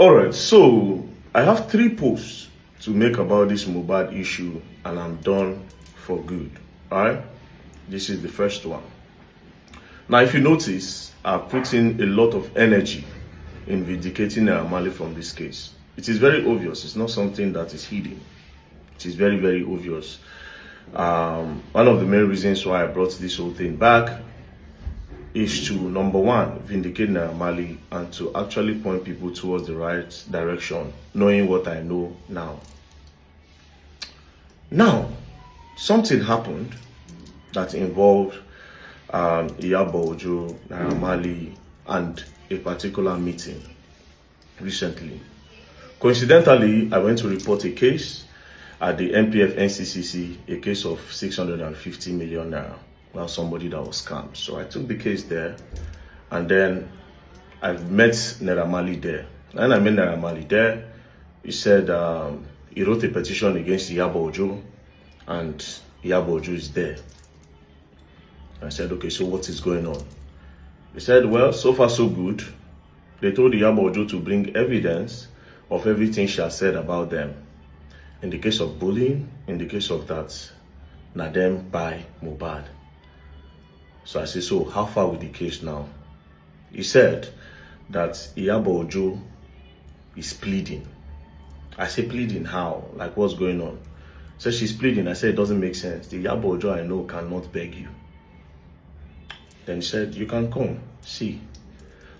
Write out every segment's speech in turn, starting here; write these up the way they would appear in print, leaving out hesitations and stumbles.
Alright, so I have 3 posts to make about this Mohbad issue and I'm done for good. Alright, this is the first one. Now, if you notice, I've put in a lot of energy in vindicating MARLEY from this case. It is very obvious, it's not something that is hidden. It is very, very obvious. One of the main reasons why I brought this whole thing back is to, number one, vindicate MARLEY and to actually point people towards the right direction, knowing what I know now. Now, something happened that involved IYABO, MARLEY, and a particular meeting recently. Coincidentally, I went to report a case at the MPF NCCC, a case of 650 million naira. Well, somebody that was scammed. So I took the case there, and then I met MARLEY there. And I met MARLEY there. He said he wrote a petition against IYABO, and IYABO is there. I said, okay, so what is going on? He said, well, so far so good. They told IYABO to bring evidence of everything she has said about them. In the case of bullying, in the case of that, na them by Mohbad. So I said, so how far with the case now? He said that IYABO is pleading. I said, pleading how? Like, what's going on? So she's pleading. I said, it doesn't make sense. The IYABO I know cannot beg you. Then he said, you can come, see.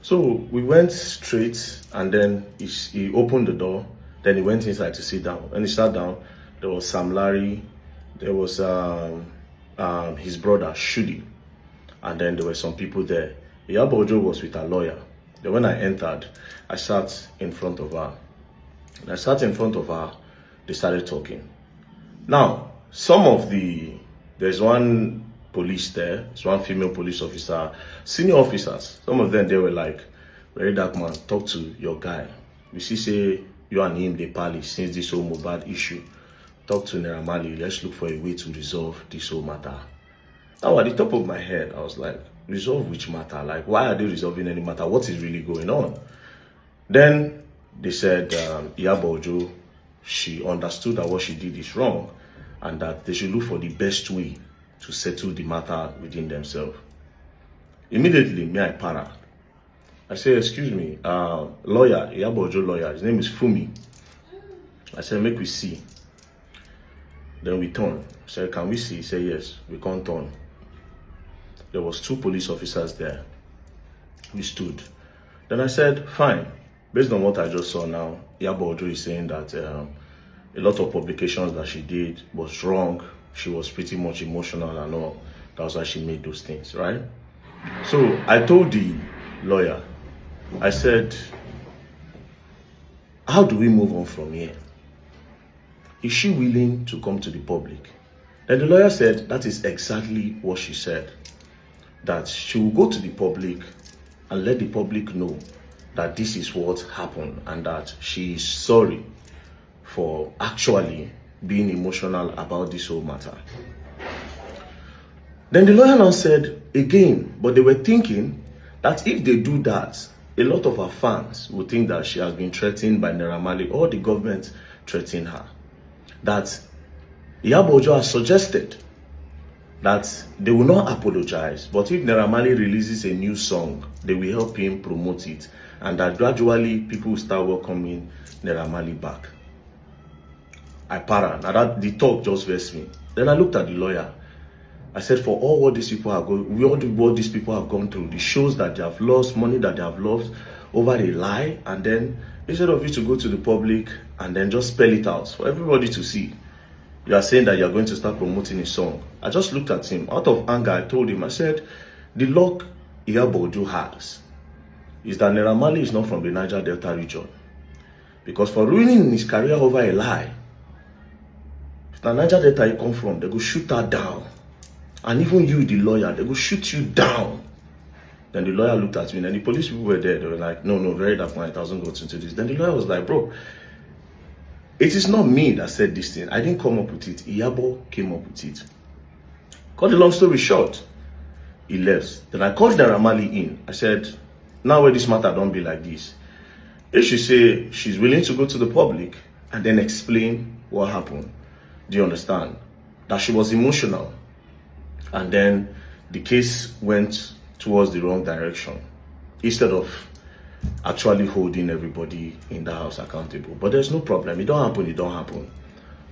So we went straight, and then he opened the door. Then he went inside to sit down. When he sat down, there was Sam Larry, there was his brother, Shudi. And then there were some people there. IYABO was with a lawyer. Then when I entered, I sat in front of her. And I sat in front of her, they started talking. Now, there's one police there, there's one female police officer, senior officers. Some of them, they were like, Verydarknlackman, talk to your guy. You see, say, you and him, they parley since this whole Mohbad issue. Talk to MARLEY, let's look for a way to resolve this whole matter. Now, at the top of my head, I was like, resolve which matter? Like, why are they resolving any matter? What is really going on? Then they said IYABO, she understood that what she did is wrong and that they should look for the best way to settle the matter within themselves. Immediately, me, I para. I said, excuse me, lawyer, IYABO lawyer, his name is Fumi. I said, make we see. Then we turn. I said, can we see? He said, yes, we can't turn. There was 2 police officers there. We stood. Then I said, fine. Based on what I just saw now, IYABO is saying that a lot of publications that she did was wrong. She was pretty much emotional and all. That's why she made those things, right? So I told the lawyer, I said, how do we move on from here? Is she willing to come to the public? Then the lawyer said, that is exactly what she said. That she will go to the public and let the public know that this is what happened and that she is sorry for actually being emotional about this whole matter. Then the lawyer now said again, but they were thinking that if they do that, a lot of her fans will think that she has been threatened by MARLEY or the government threatening her. That IYABO has suggested that they will not apologize, but if MARLEY releases a new song, they will help him promote it, and that gradually people will start welcoming MARLEY back. I para. Now that the talk just vexed me. Then I looked at the lawyer. I said, for all what these people are what these people have gone through, the shows that they have lost, money that they have lost over a lie, and then instead of you to go to the public and then just spell it out for everybody to see, you are saying that you are going to start promoting a song. I just looked at him. Out of anger, I told him, I said, the luck IYABO has is that MARLEY is not from the Niger Delta region. Because for ruining his career over a lie, if the Niger Delta you come from, they go shoot her down. And even you, the lawyer, they go shoot you down. Then the lawyer looked at me, and the police people were there. They were like, no, Verydarknlackman, it hasn't got into this. Then the lawyer was like, bro, it is not me that said this thing. I didn't come up with it. IYABO came up with it. Cut the long story short, he left. Then I called MARLEY in. I said, now where this matter don't be like this. If she say she's willing to go to the public and then explain what happened, do you understand? That she was emotional and then the case went towards the wrong direction instead of actually holding everybody in the house accountable. But there's no problem. It don't happen, it don't happen.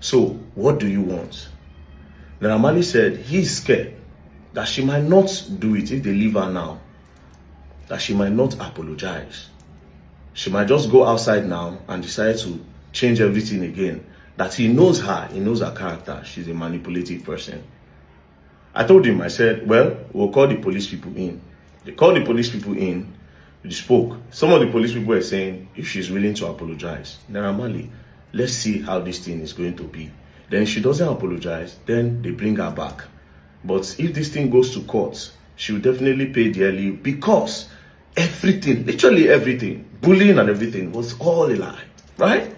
So what do you want? Naira Marley said he's scared that she might not do it if they leave her now, that she might not apologize. She might just go outside now and decide to change everything again. That he knows her, he knows her character. She's a manipulative person. I told him, I said, well, we'll call the police people in. They called the police people in, we spoke. Some of the police people were saying, if she's willing to apologize, Naira Marley, let's see how this thing is going to be. Then if she doesn't apologize, then they bring her back. But if this thing goes to court, she will definitely pay dearly because everything, literally everything, bullying and everything was all a lie, right?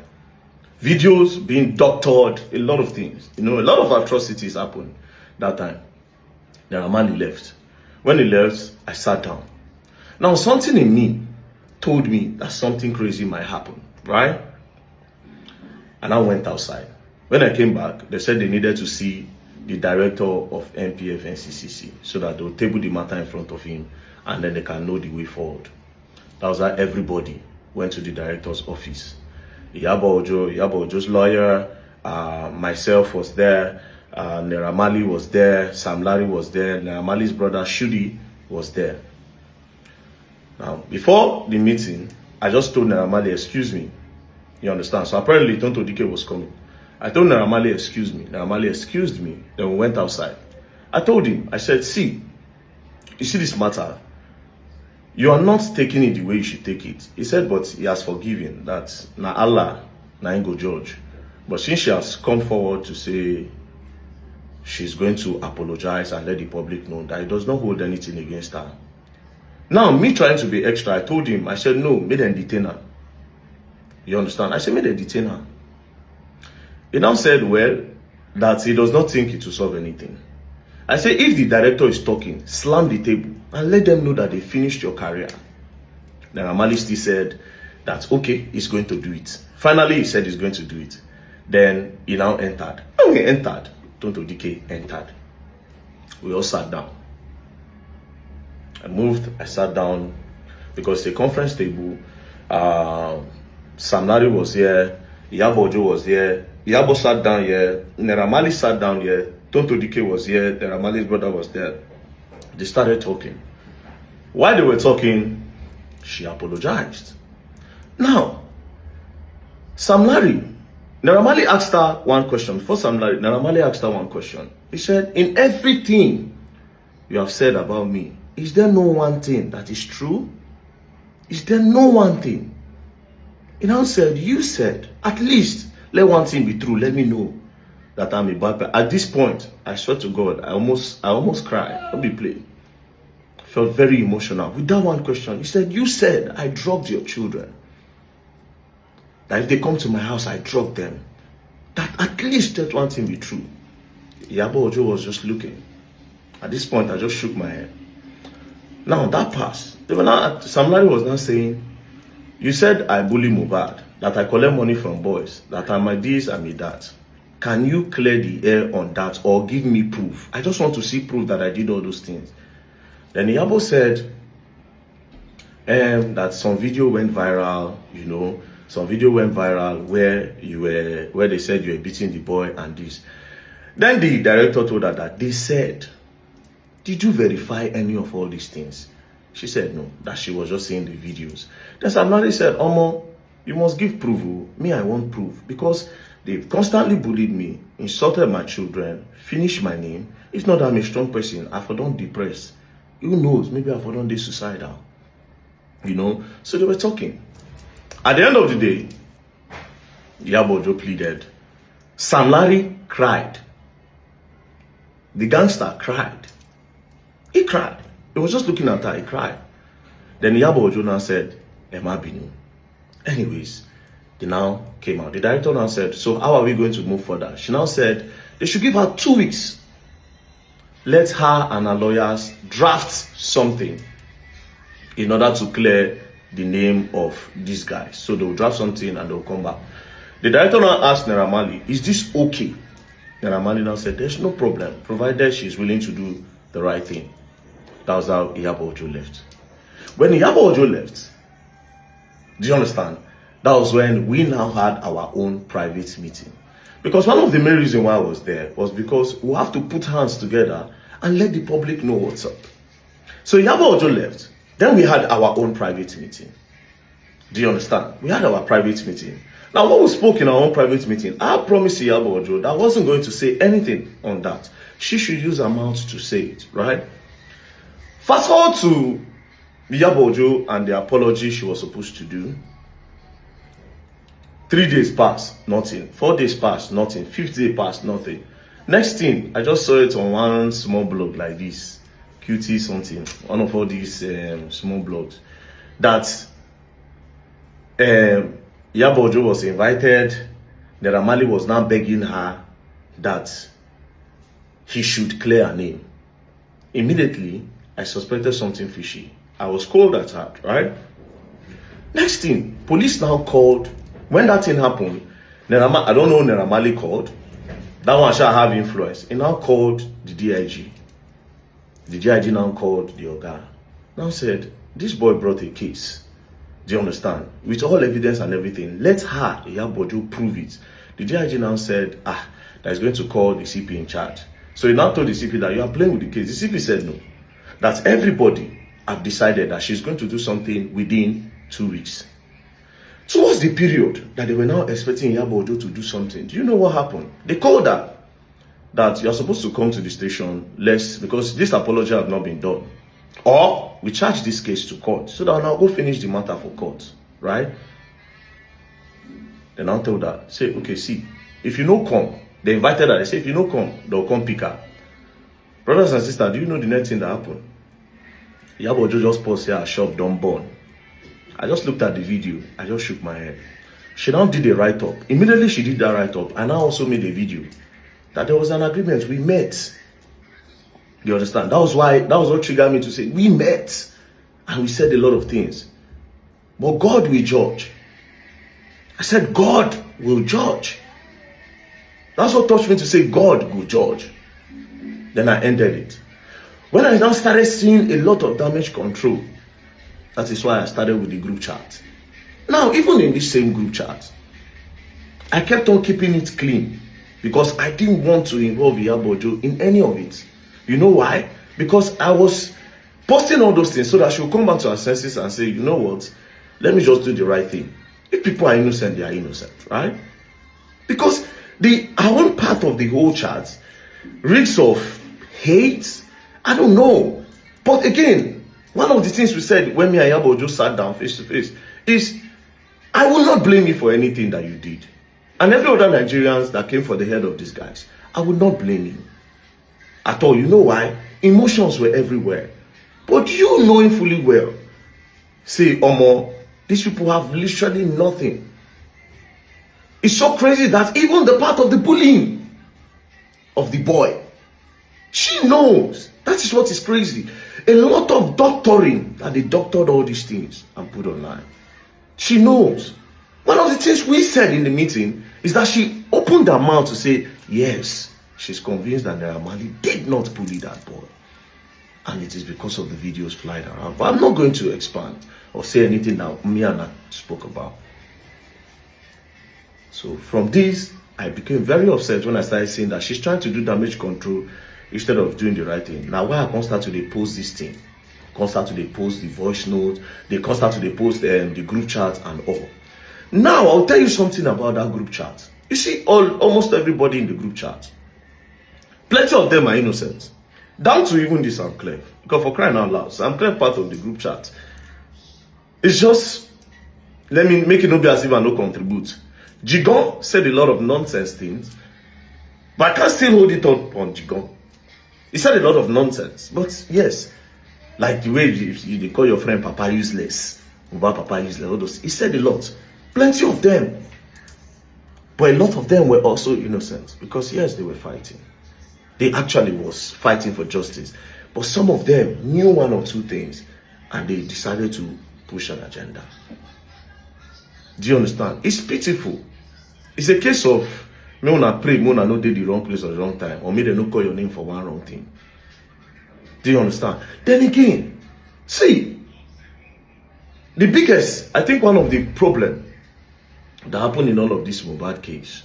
Videos being doctored, a lot of things. You know, a lot of atrocities happened that time. Naira Marley left. When he left, I sat down. Now, something in me told me that something crazy might happen, right? And I went outside. When I came back, they said they needed to see the director of NPF NCCC so that they'll table the matter in front of him and then they can know the way forward. That was how everybody went to the director's office. IYABO Ojo's lawyer, myself was there, Naira Marley was there, Sam Larry was there, Naira Marley's brother Shudi was there. Now, before the meeting, I just told Naira Marley, excuse me. You understand? So apparently Tonto Dike was coming. I told Naira Marley, excuse me. Naira Marley excused me. Then we went outside. I told him, I said, see, you see this matter? You are not taking it the way you should take it. He said, but he has forgiven. That na Allah, na him go judge. But since she has come forward to say she's going to apologize and let the public know that he does not hold anything against her. Now, me trying to be extra, I told him, I said, no, make them detain her. You understand? I said, make them detain her. He now said, well, that he does not think it will solve anything. I said, if the director is talking, slam the table and let them know that they finished your career. Naira Marley still said that, okay, he's going to do it. Finally, he said he's going to do it. Then he now entered. When he entered, Tonto Dike entered. We all sat down. I moved, I sat down because the conference table, Sam Larry was here, IYABO Ojo was here, IYABO sat down here, Naira Marley sat down here, Tonto Dike was here, Naira Marley's brother was there. They started talking. While they were talking, she apologized. Now, Sam Larry, Naira Marley asked her one question. Before Sam Larry, Naira Marley asked her one question. He said, in everything you have said about me, is there no one thing that is true? Is there no one thing? He now said, you said, at least let one thing be true. Let me know that I'm a bad person. At this point, I swear to God, I almost cried. Don't be playing. I felt very emotional. With that one question, he said, you said I drugged your children. That if they come to my house, I drug them. That at least that one thing be true. IYABO Ojo was just looking. At this point, I just shook my head. Now that passed. Sam Larry was now saying, you said I bully Mohbad, that I collect money from boys, that I'm a this, I'm a that. Can you clear the air on that or give me proof? I just want to see proof that I did all those things. Then IYABO said that some video went viral, you know, some video went viral where they said you were beating the boy and this. Then the director told her that they said, did you verify any of all these things? She said no, that she was just seeing the videos. Then Sam Larry said, Omo, you must give proof. Me, I want proof. Because they've constantly bullied me, insulted my children, finished my name. If not, I'm a strong person. I've done depressed. Who knows? Maybe I've done this suicidal. You know? So they were talking. At the end of the day, IYABO Ojo pleaded. Sam Larry cried. The gangster cried. He cried. He was just looking at her. He cried. Then IYABO Ojo now said, Emma Binu. Anyways, they now came out. The director now said, so how are we going to move further? She now said, they should give her 2 weeks. Let her and her lawyers draft something in order to clear the name of these guys. So they'll draft something and they'll come back. The director now asked Naira Marley, is this okay? Naira Marley now said, there's no problem, provided she's willing to do the right thing. That was how IYABO Ojo left. When IYABO Ojo left, do you understand? That was when we now had our own private meeting. Because one of the main reasons why I was there was because we have to put hands together and let the public know what's up. So IYABO Ojo left. Then we had our own private meeting. Do you understand? We had our private meeting. Now, what we spoke in our own private meeting, I promised IYABO Ojo that I wasn't going to say anything on that. She should use her mouth to say it, right? Fast forward to IYABO Ojo and the apology she was supposed to do. 3 days passed, nothing. 4 days passed, nothing. 5th day passed, nothing. Next thing, I just saw it on one small blog like this. QT something. One of all these small blogs. That IYABO Ojo was invited. Naira Marley was now begging her that he should clear her name. Immediately, I suspected something fishy. I was cold at heart, right? Next thing, police now called. When that thing happened, I don't know, Naira Marley called. That one shall have influence. He now called the DIG. The DIG now called the Oga. Now said, this boy brought a case. Do you understand? With all evidence and everything, let her, IYABO Ojo, prove it. The DIG now said, that is going to call the CP in charge. So he now told the CP that you are playing with the case. The CP said no. That everybody have decided that she's going to do something within 2 weeks. Towards the period that they were now expecting IYABO Ojo to do something, do you know what happened? They called her that you're supposed to come to the station because this apology have not been done. Or we charge this case to court so that I'll now go finish the matter for court, right? They now told her, say, okay, see, if you no come, they invited her, they say, if you no come, they'll come pick her. Brothers and sisters, do you know the next thing that happened? IYABO Ojo just paused here, her shop don't burn. I just looked at the video. I just shook my head. She now did a write-up. Immediately she did that write-up, and I also made a video that there was an agreement. We met. You understand? That was what triggered me to say, we met. And we said a lot of things. But God will judge. I said, God will judge. That's what touched me to say, God will judge. Then I ended it. When I now started seeing a lot of damage control, that is why I started with the group chat. Now, even in this same group chat, I kept on keeping it clean because I didn't want to involve IYABO Ojo in any of it. You know why? Because I was posting all those things so that she will come back to her senses and say, you know what? Let me just do the right thing. If people are innocent, they are innocent, right? Because our own part of the whole chat reeks of hate. I don't know. But again, one of the things we said when me and IYABO Ojo sat down face to face is, I will not blame you for anything that you did. And every other Nigerians that came for the head of these guys, I would not blame you at all. You know why? Emotions were everywhere. But you knowing fully well, say, Omo, these people have literally nothing. It's so crazy that even the part of the bullying of the boy, she knows. That is what is crazy. A lot of doctoring that they doctored all these things and put online. She knows. One of the things we said in the meeting is that she opened her mouth to say, yes, she's convinced that Naira Marley did not bully that boy. And it is because of the videos flying around. But I'm not going to expand or say anything that me and I spoke about. So from this, I became very upset when I started saying that she's trying to do damage control instead of doing the right thing. Now, why I can't start to post this thing? Can't start to post the voice note. They can't start to post the group chat and all. Now, I'll tell you something about that group chat. You see, almost everybody in the group chat, plenty of them are innocent. Down to even the Sam Clef. Because for crying out loud, Sam Clef part of the group chat. It's just, let me make it not be as if I no contribute. Jigon said a lot of nonsense things, but I can't still hold it up on Jigon. He said a lot of nonsense, but yes, like the way you call your friend Papa useless, Papa useless, all those. He said a lot, plenty of them, but a lot of them were also innocent because yes, they were fighting. They actually was fighting for justice, but some of them knew one or two things, and they decided to push an agenda. Do you understand? It's pitiful. It's a case of me wanna pray, me wanna not do the wrong place at the wrong time, or maybe they not call your name for one wrong thing. Do you understand? Then again, see, the biggest, I think one of the problem that happened in all of this Mohbad case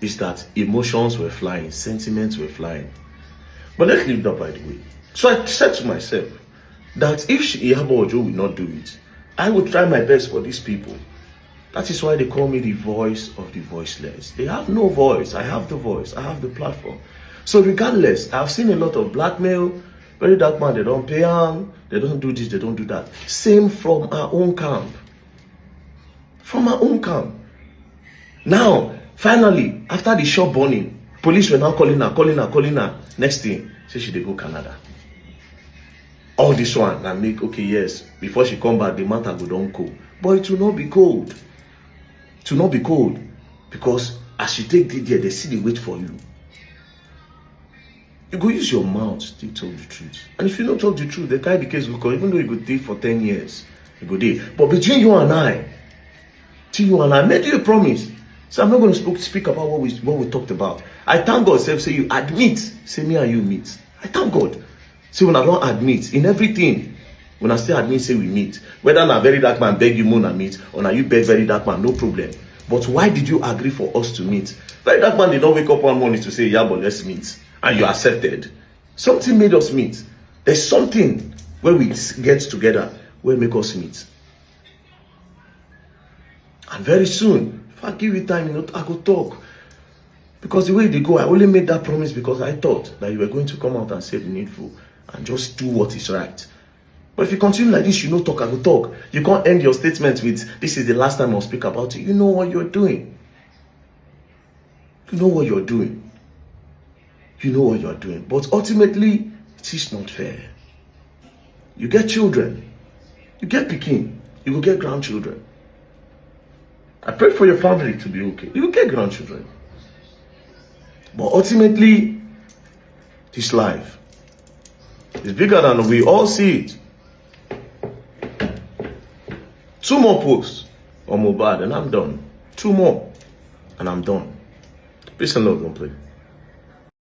is that emotions were flying, sentiments were flying. But let's leave that by the way. So I said to myself that if IYABO will not do it, I will try my best for these people. That is why they call me the voice of the voiceless. They have no voice. I have the voice. I have the platform. So regardless, I've seen a lot of blackmail. Verydarknlackman, they don't pay them. They don't do this, they don't do that. Same from our own camp. From our own camp. Now, finally, after the shop burning, police were now calling her. Next thing, say she dey go Canada. All this one, I make, okay, yes, before she come back, the matter go don cold. But it will not be cold. It will not be cold. Because as you take the there, they see the wait for you. You go use your mouth to tell the truth. And if you don't talk the truth, the kind of case will come, even though you go there for 10 years, you go there. But between you and I, I made you a promise. So I'm not going to speak about what we talked about. I thank God, say you admit, say me and you meet. I thank God. See, when I don't admit in everything, when I still admit, say we meet. Whether na Verydarknlackman beg you Mona meet, or na you beg Verydarknlackman, no problem. But why did you agree for us to meet? Verydarknlackman did not wake up one morning to say, yeah, but let's meet. And you accepted. Something made us meet. There's something where we get together, where make us meet. And very soon, if I give you time, I go talk. Because the way they go, I only made that promise because I thought that you were going to come out and say the needful and just do what is right. But if you continue like this, you no talk, I go talk. You can't end your statement with, this is the last time I'll speak about it. You know what you're doing. You know what you're doing. You know what you're doing. But ultimately, it is not fair. You get children. You get pikin. You will get grandchildren. I pray for your family to be okay. You will get grandchildren. But ultimately, this life is bigger than we all see it. 2 more posts on Mohbad and I'm done. 2 more and I'm done. Peace and love, don't play.